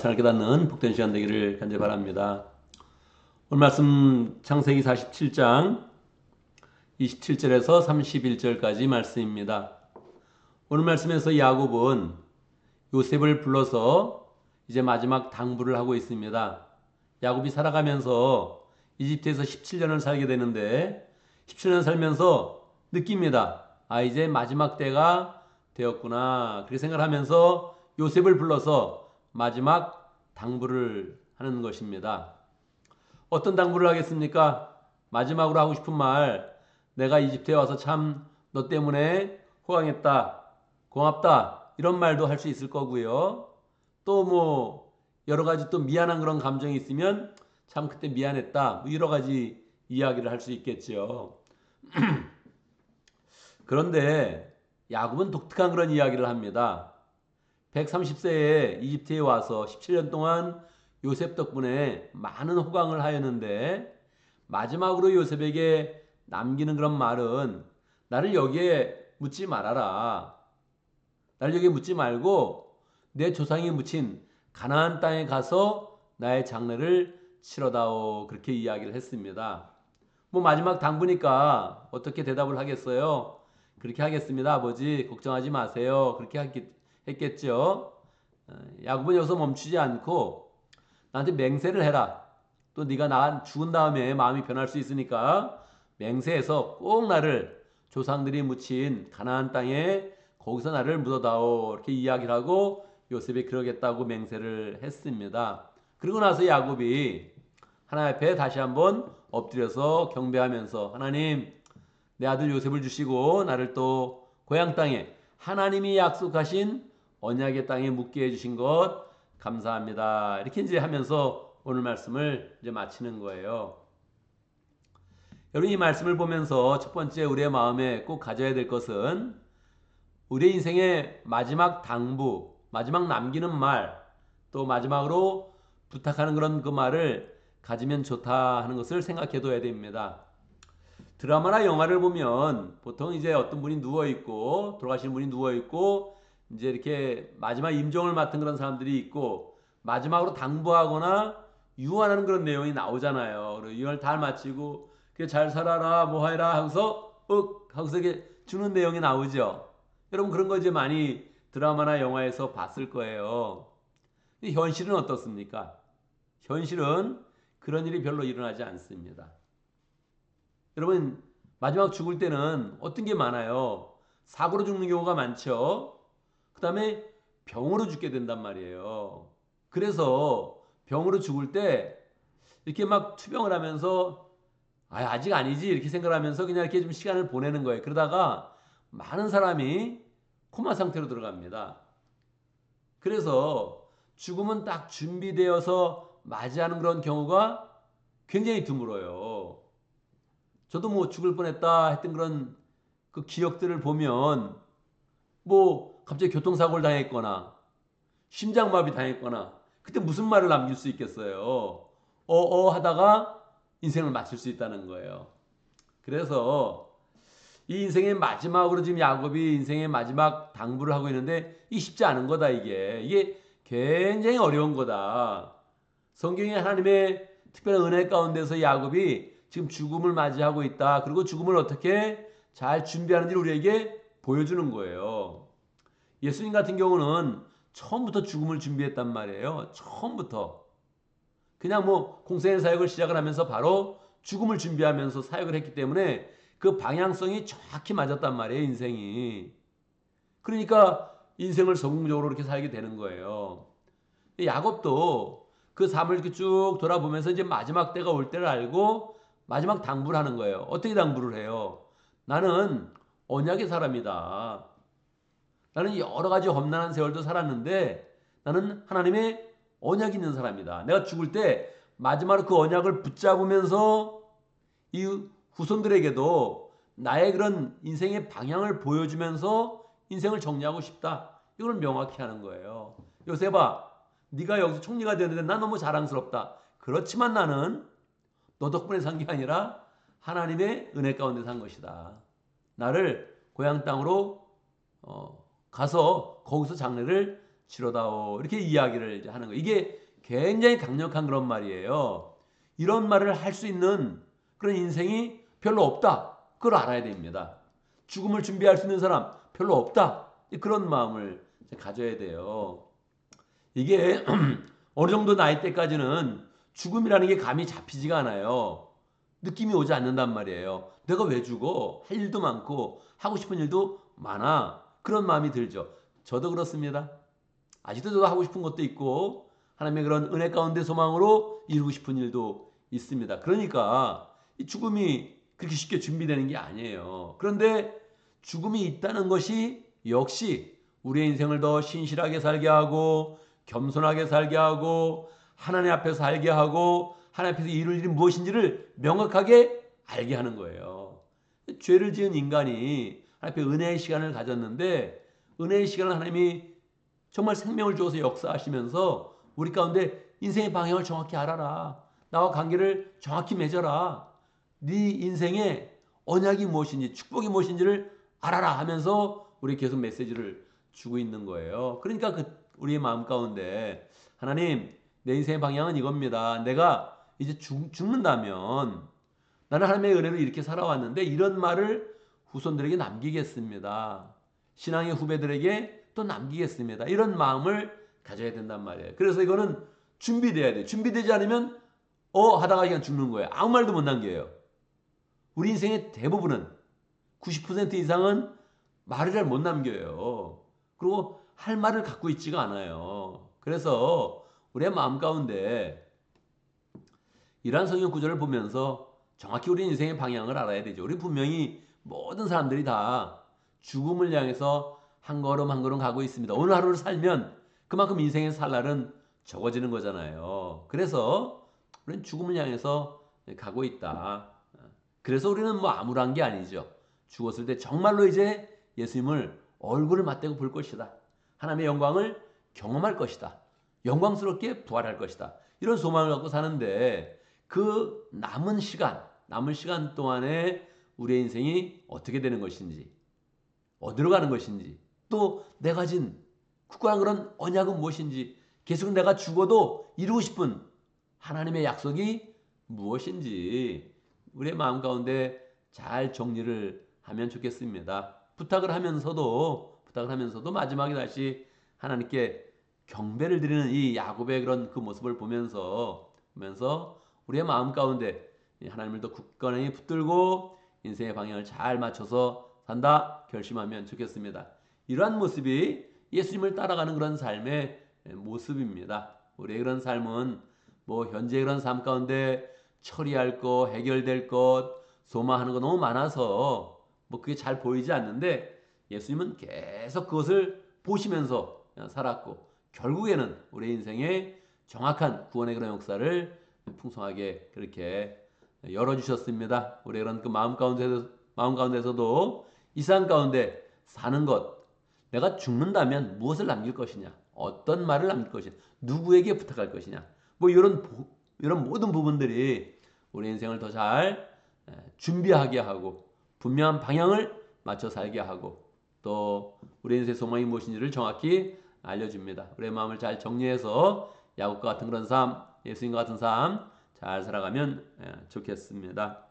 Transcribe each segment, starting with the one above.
살게 닿는 복된 시간 되기를 간절히 바랍니다. 오늘 말씀 창세기 47장 27절에서 31절까지 말씀입니다. 오늘 말씀에서 야곱은 요셉을 불러서 이제 마지막 당부를 하고 있습니다. 야곱이 살아가면서 이집트에서 17년을 살게 되는데 17년 살면서 느낍니다. 이제 마지막 때가 되었구나. 그렇게 생각하면서 요셉을 불러서 마지막 당부를 하는 것입니다. 어떤 당부를 하겠습니까? 마지막으로 하고 싶은 말, 내가 이집트에 와서 참 너 때문에 호강했다, 고맙다, 이런 말도 할 수 있을 거고요. 또 뭐 여러 가지 또 미안한 그런 감정이 있으면 참 그때 미안했다, 여러 가지 이야기를 할 수 있겠죠. 그런데 야곱은 독특한 그런 이야기를 합니다. 130세에 이집트에 와서 17년 동안 요셉 덕분에 많은 호강을 하였는데 마지막으로 요셉에게 남기는 그런 말은 나를 여기에 묻지 말아라. 나를 여기에 묻지 말고 내 조상이 묻힌 가나안 땅에 가서 나의 장례를 치러다오. 그렇게 이야기를 했습니다. 뭐 마지막 당부니까 어떻게 대답을 하겠어요? 그렇게 하겠습니다. 아버지 걱정하지 마세요. 그렇게 했겠죠. 야곱은 여기서 멈추지 않고 나한테 맹세를 해라. 또 네가 나 죽은 다음에 마음이 변할 수 있으니까 맹세해서 꼭 나를 조상들이 묻힌 가나안 땅에 거기서 나를 묻어다오. 이렇게 이야기를 하고 요셉이 그러겠다고 맹세를 했습니다. 그리고 나서 야곱이 하나님 앞에 다시 한번 엎드려서 경배하면서 하나님 내 아들 요셉을 주시고 나를 또 고향 땅에 하나님이 약속하신 언약의 땅에 묵게 해주신 것 감사합니다. 이렇게 이제 하면서 오늘 말씀을 이제 마치는 거예요. 여러분 이 말씀을 보면서 첫 번째 우리의 마음에 꼭 가져야 될 것은 우리의 인생의 마지막 당부, 마지막 남기는 말, 또 마지막으로 부탁하는 그런 그 말을 가지면 좋다 하는 것을 생각해 둬야 됩니다. 드라마나 영화를 보면 보통 이제 어떤 분이 누워있고 돌아가신 분이 누워있고 이제 이렇게 마지막 임종을 맡은 그런 사람들이 있고 마지막으로 당부하거나 유언하는 그런 내용이 나오잖아요. 그리고 유언을 다 마치고 잘 살아라 뭐 해라 하고서 이게 주는 내용이 나오죠. 여러분 그런 거 이제 많이 드라마나 영화에서 봤을 거예요. 현실은 어떻습니까? 현실은 그런 일이 별로 일어나지 않습니다. 여러분 마지막 죽을 때는 어떤 게 많아요? 사고로 죽는 경우가 많죠. 그 다음에 병으로 죽게 된단 말이에요. 그래서 병으로 죽을 때 이렇게 막 투병을 하면서 아직 아니지 이렇게 생각하면서 그냥 이렇게 좀 시간을 보내는 거예요. 그러다가 많은 사람이 코마 상태로 들어갑니다. 그래서 죽음은 딱 준비되어서 맞이하는 그런 경우가 굉장히 드물어요. 저도 뭐 죽을 뻔했다 했던 그런 그 기억들을 보면 뭐 갑자기 교통사고를 당했거나 심장마비 당했거나 그때 무슨 말을 남길 수 있겠어요. 하다가 인생을 마칠 수 있다는 거예요. 그래서 이 인생의 마지막으로 지금 야곱이 인생의 마지막 당부를 하고 있는데 이 쉽지 않은 거다 이게 굉장히 어려운 거다. 성경에 하나님의 특별한 은혜 가운데서 야곱이 지금 죽음을 맞이하고 있다. 그리고 죽음을 어떻게 잘 준비하는지 우리에게 보여주는 거예요. 예수님 같은 경우는 처음부터 죽음을 준비했단 말이에요. 처음부터. 그냥 뭐 공생의 사역을 시작을 하면서 바로 죽음을 준비하면서 사역을 했기 때문에 그 방향성이 정확히 맞았단 말이에요. 인생이. 그러니까 인생을 성공적으로 이렇게 살게 되는 거예요. 야곱도 그 삶을 이렇게 쭉 돌아보면서 이제 마지막 때가 올 때를 알고 마지막 당부를 하는 거예요. 어떻게 당부를 해요? 나는 언약의 사람이다. 나는 여러 가지 험난한 세월도 살았는데 나는 하나님의 언약이 있는 사람이다. 내가 죽을 때 마지막으로 그 언약을 붙잡으면서 이 후손들에게도 나의 그런 인생의 방향을 보여주면서 인생을 정리하고 싶다. 이걸 명확히 하는 거예요. 요셉아, 네가 여기서 총리가 되는데 난 너무 자랑스럽다. 그렇지만 나는 너 덕분에 산 게 아니라 하나님의 은혜 가운데 산 것이다. 나를 고향 땅으로 가서 거기서 장례를 치러다오 이렇게 이야기를 이제 하는 거예요. 이게 굉장히 강력한 그런 말이에요. 이런 말을 할 수 있는 그런 인생이 별로 없다. 그걸 알아야 됩니다. 죽음을 준비할 수 있는 사람 별로 없다. 그런 마음을 가져야 돼요. 이게 어느 정도 나이 때까지는 죽음이라는 게 감이 잡히지가 않아요. 느낌이 오지 않는단 말이에요. 내가 왜 죽어? 할 일도 많고 하고 싶은 일도 많아. 그런 마음이 들죠. 저도 그렇습니다. 아직도 저도 하고 싶은 것도 있고 하나님의 그런 은혜 가운데 소망으로 이루고 싶은 일도 있습니다. 그러니까 이 죽음이 그렇게 쉽게 준비되는 게 아니에요. 그런데 죽음이 있다는 것이 역시 우리의 인생을 더 신실하게 살게 하고 겸손하게 살게 하고 하나님 앞에서 살게 하고 하나님 앞에서 이룰 일이 무엇인지를 명확하게 알게 하는 거예요. 죄를 지은 인간이 하나님 앞에 은혜의 시간을 가졌는데 은혜의 시간을 하나님이 정말 생명을 주어서 역사하시면서 우리 가운데 인생의 방향을 정확히 알아라. 나와 관계를 정확히 맺어라. 네 인생의 언약이 무엇인지 축복이 무엇인지를 알아라 하면서 우리 계속 메시지를 주고 있는 거예요. 그러니까 우리의 마음 가운데 하나님 내 인생의 방향은 이겁니다. 내가 이제 죽는다면 나는 하나님의 은혜로 이렇게 살아왔는데 이런 말을 후손들에게 남기겠습니다. 신앙의 후배들에게 또 남기겠습니다. 이런 마음을 가져야 된단 말이에요. 그래서 이거는 준비돼야 돼요. 준비되지 않으면 하다가 그냥 죽는 거예요. 아무 말도 못 남겨요. 우리 인생의 대부분은 90% 이상은 말을 잘 못 남겨요. 그리고 할 말을 갖고 있지가 않아요. 그래서 우리의 마음 가운데 이러한 성경 구절을 보면서 정확히 우리 인생의 방향을 알아야 되죠. 우리 분명히 모든 사람들이 다 죽음을 향해서 한 걸음 한 걸음 가고 있습니다. 오늘 하루를 살면 그만큼 인생의 살 날은 적어지는 거잖아요. 그래서 우리는 죽음을 향해서 가고 있다. 그래서 우리는 뭐 암울한 게 아니죠. 죽었을 때 정말로 이제 예수님을 얼굴을 맞대고 볼 것이다. 하나님의 영광을 경험할 것이다. 영광스럽게 부활할 것이다. 이런 소망을 갖고 사는데 그 남은 시간 동안에 우리의 인생이 어떻게 되는 것인지, 어디로 가는 것인지, 또 내가 가진 굳건한 그런 언약은 무엇인지, 계속 내가 죽어도 이루고 싶은 하나님의 약속이 무엇인지 우리의 마음 가운데 잘 정리를 하면 좋겠습니다. 부탁을 하면서도 마지막에 다시 하나님께 경배를 드리는 이 야곱의 그런 그 모습을 보면서 우리의 마음 가운데 하나님을 더 굳건히 붙들고 인생의 방향을 잘 맞춰서 산다 결심하면 좋겠습니다. 이러한 모습이 예수님을 따라가는 그런 삶의 모습입니다. 우리의 그런 삶은 뭐 현재의 그런 삶 가운데 처리할 것, 해결될 것, 소망하는 거 너무 많아서 뭐 그게 잘 보이지 않는데 예수님은 계속 그것을 보시면서 살았고 결국에는 우리 인생의 정확한 구원의 그런 역사를 풍성하게 그렇게 열어주셨습니다. 우리 그런 그 마음 가운데서도 이 세상 가운데 사는 것, 내가 죽는다면 무엇을 남길 것이냐, 어떤 말을 남길 것이냐, 누구에게 부탁할 것이냐, 뭐 이런 모든 부분들이 우리 인생을 더 잘 준비하게 하고 분명한 방향을 맞춰 살게 하고 또 우리 인생의 소망이 무엇인지를 정확히 알려줍니다. 우리의 마음을 잘 정리해서 야곱과 같은 그런 삶, 예수님과 같은 삶 잘 살아가면 좋겠습니다.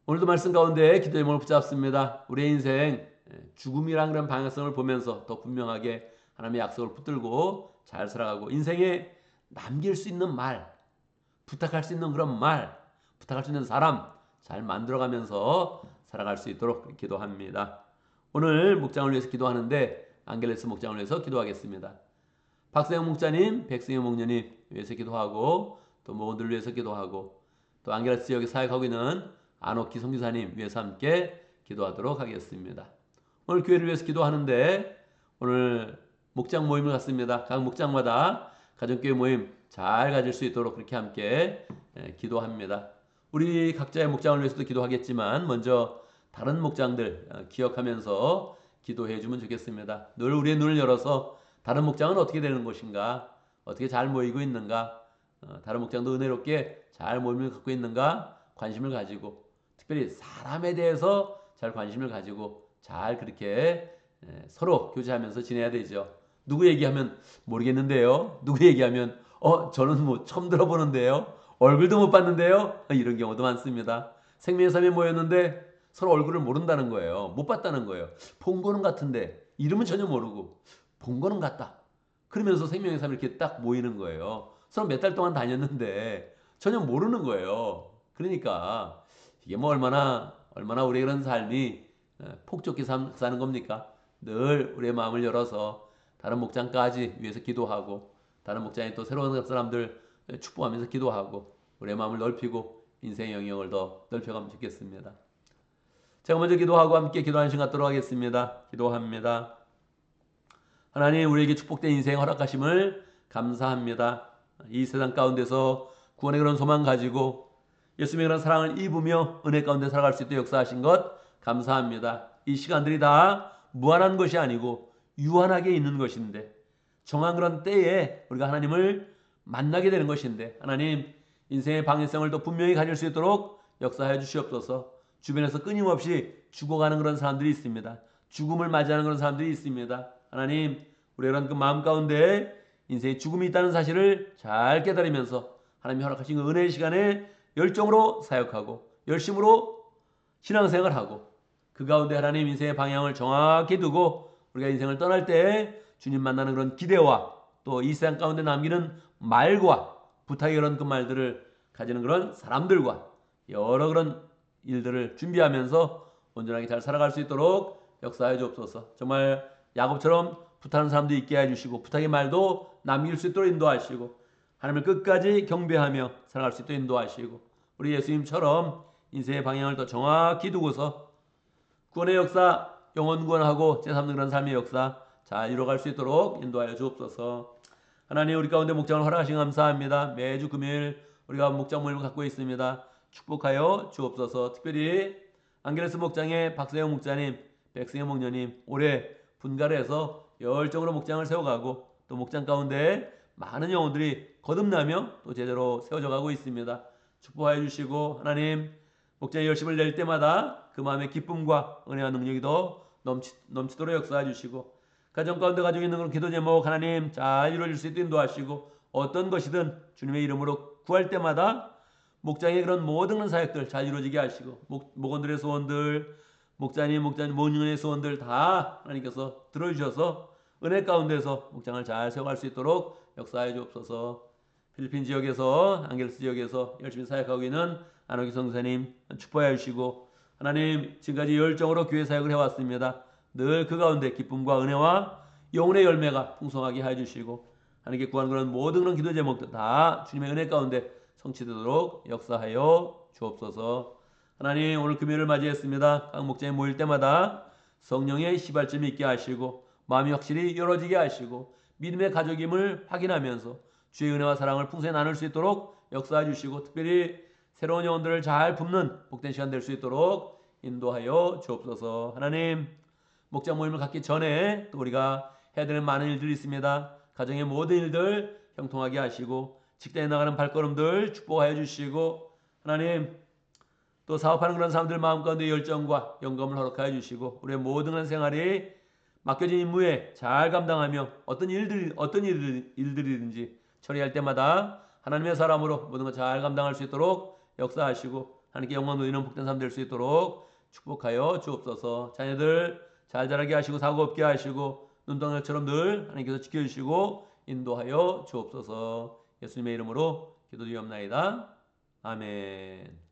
오늘도 말씀 가운데 기도의 제목을 붙잡습니다. 우리의 인생 죽음이란 그런 방향성을 보면서 더 분명하게 하나님의 약속을 붙들고 잘 살아가고 인생에 남길 수 있는 말, 부탁할 수 있는 그런 말, 부탁할 수 있는 사람 잘 만들어가면서 살아갈 수 있도록 기도합니다. 오늘 목장을 위해서 기도하는데 안겔레스 목장을 위해서 기도하겠습니다. 박세영 목자님, 백승영 목녀님 위해서 기도하고 또 모두를 위해서 기도하고 또 안겔레스 지역에 사역하고 있는 안옥기 선교사님 위해서 함께 기도하도록 하겠습니다. 오늘 교회를 위해서 기도하는데 오늘 목장 모임을 갖습니다. 각 목장마다 가정교회 모임 잘 가질 수 있도록 그렇게 함께 기도합니다. 우리 각자의 목장을 위해서도 기도하겠지만 먼저 다른 목장들 기억하면서 기도해 주면 좋겠습니다. 늘 우리의 눈을 열어서 다른 목장은 어떻게 되는 것인가, 어떻게 잘 모이고 있는가, 다른 목장도 은혜롭게 잘 모임을 갖고 있는가 관심을 가지고 특별히 사람에 대해서 잘 관심을 가지고 잘 그렇게 서로 교제하면서 지내야 되죠. 누구 얘기하면 모르겠는데요. 누구 얘기하면 저는 뭐 처음 들어보는데요. 얼굴도 못 봤는데요. 이런 경우도 많습니다. 생명의 삶에 모였는데 서로 얼굴을 모른다는 거예요. 못 봤다는 거예요. 본 거는 같은데 이름은 전혀 모르고 본 거는 같다. 그러면서 생명의 삶이 이렇게 딱 모이는 거예요. 서로 몇 달 동안 다녔는데 전혀 모르는 거예요. 그러니까 이게 뭐 얼마나 우리의 그런 삶이 폭족히 사는 겁니까? 늘 우리의 마음을 열어서 다른 목장까지 위해서 기도하고 다른 목장에 또 새로운 사람들 축복하면서 기도하고 우리의 마음을 넓히고 인생의 영역을 더 넓혀가면 좋겠습니다. 제가 먼저 기도하고 함께 기도하는 시간 갖도록 하겠습니다. 기도합니다. 하나님, 우리에게 축복된 인생 허락하심을 감사합니다. 이 세상 가운데서 구원의 그런 소망 가지고 예수님의 그런 사랑을 입으며 은혜 가운데 살아갈 수 있도록 역사하신 것 감사합니다. 이 시간들이 다 무한한 것이 아니고 유한하게 있는 것인데 정한 그런 때에 우리가 하나님을 만나게 되는 것인데 하나님, 인생의 방향성을 더 분명히 가질 수 있도록 역사하여 주시옵소서. 주변에서 끊임없이 죽어가는 그런 사람들이 있습니다. 죽음을 맞이하는 그런 사람들이 있습니다. 하나님, 우리의 그런 그 마음 가운데 인생의 죽음이 있다는 사실을 잘 깨달으면서 하나님이 허락하신 그 은혜의 시간에 열정으로 사역하고 열심으로 신앙생활하고 그 가운데 하나님 인생의 방향을 정확히 두고 우리가 인생을 떠날 때 주님 만나는 그런 기대와 또 이 세상 가운데 남기는 말과 부탁의 그런 그 말들을 가지는 그런 사람들과 여러 그런 일들을 준비하면서 온전하게 잘 살아갈 수 있도록 역사해 주옵소서. 정말 야곱처럼 부탁하는 사람도 있게 해주시고 부탁의 말도 남길 수 있도록 인도하시고 하나님을 끝까지 경배하며 살아갈 수 있도록 인도하시고 우리 예수님처럼 인생의 방향을 더 정확히 두고서 구원의 역사, 영원 구원하고 제3등 그런 삶의 역사 잘 이뤄갈 수 있도록 인도하여 주옵소서. 하나님, 우리 가운데 목장을 허락하신 감사합니다. 매주 금요일 우리가 목장 모임을 갖고 있습니다. 축복하여 주옵소서. 특별히 안게레스 목장의 박세영 목자님, 백승영 목녀님 올해 분갈해서 열정으로 목장을 세워가고 또 목장 가운데 많은 영혼들이 거듭나며 또 제대로 세워져 가고 있습니다. 축복하여 주시고 하나님, 목장의 열심을 낼 때마다 그 마음의 기쁨과 은혜와 능력이 더 넘치도록 역사해 주시고 가정 가운데 가지고 있는 그런 기도 제목 하나님 잘 이루어질 수 있도록 인도하시고 어떤 것이든 주님의 이름으로 구할 때마다 목장의 그런 모든 사역들 잘 이루어지게 하시고 목원들의 소원들 목자님 모닝의 소원들 다 하나님께서 들어주셔서 은혜 가운데서 목장을 잘 세워갈 수 있도록 역사해 주옵소서. 필리핀 지역에서 안겔스 지역에서 열심히 사역하고 있는 안호기 성사님 축복해 주시고 하나님, 지금까지 열정으로 교회 사역을 해왔습니다. 늘 그 가운데 기쁨과 은혜와 영혼의 열매가 풍성하게 해주시고 하나님께 구하는 그런 모든 그런 기도 제목들 다 주님의 은혜 가운데 성취되도록 역사하여 주옵소서. 하나님, 오늘 금요일을 맞이했습니다. 각 목장에 모일 때마다 성령의 시발점이 있게 하시고 마음이 확실히 열어지게 하시고 믿음의 가족임을 확인하면서 주의 은혜와 사랑을 풍성히 나눌 수 있도록 역사해 주시고 특별히 새로운 영혼들을 잘 품는 복된 시간 될 수 있도록 인도하여 주옵소서. 하나님, 목장 모임을 갖기 전에 또 우리가 해야 되는 많은 일들이 있습니다. 가정의 모든 일들 형통하게 하시고 직장에 나가는 발걸음들 축복하여 주시고 하나님, 또 사업하는 그런 사람들 마음 가운데 열정과 영감을 허락하여 주시고 우리의 모든 생활이 맡겨진 임무에 잘 감당하며 어떤 일들이든지 처리할 때마다 하나님의 사람으로 모든 것 잘 감당할 수 있도록 역사하시고 하나님께 영광 돌리는 복된 삶 될 수 있도록 축복하여 주옵소서. 자녀들 잘 자라게 하시고 사고 없게 하시고 눈덩이처럼 늘 하나님께서 지켜주시고 인도하여 주옵소서. 예수님의 이름으로 기도드리옵나이다. 아멘.